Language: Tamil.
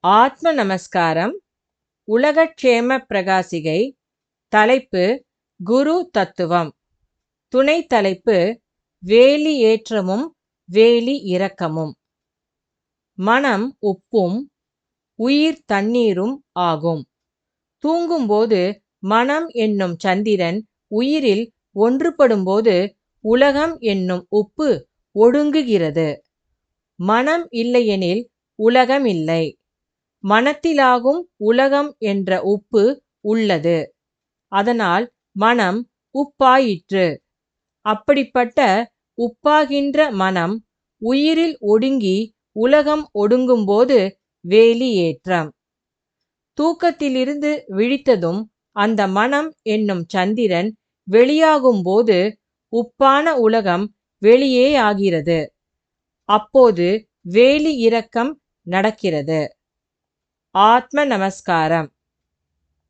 ஆத்ம நமஸ்காரம். உலகக்ஷேம பிரகாசிகை. தலைப்பு குரு தத்துவம். துணை தலைப்பு வேலி ஏற்றமும் வேலி இரக்கமும். மனம் உப்பும் உயிர் தண்ணீரும் ஆகும். தூங்கும்போது மனம் என்னும் சந்திரன் உயிரில் ஒன்றுபடும்போது உலகம் என்னும் உப்பு ஒடுங்குகிறது. மனம் இல்லையெனில் உலகம் இல்லை. மனத்திலாகும் உலகம் என்ற உப்பு உள்ளது. அதனால் மனம் உப்பாயிற்று. அப்படிப்பட்ட உப்பாகின்ற மனம் உயிரில் ஒடுங்கி உலகம் ஒடுங்கும்போது வேலி ஏற்றம். தூக்கத்திலிருந்து விழித்ததும் அந்த மனம் என்னும் சந்திரன் வெளியாகும்போது உப்பான உலகம் வெளியே ஆகிறது. அப்போது வேலி இரக்கம் நடக்கிறது. ஆத்ம நமஸ்காரம்.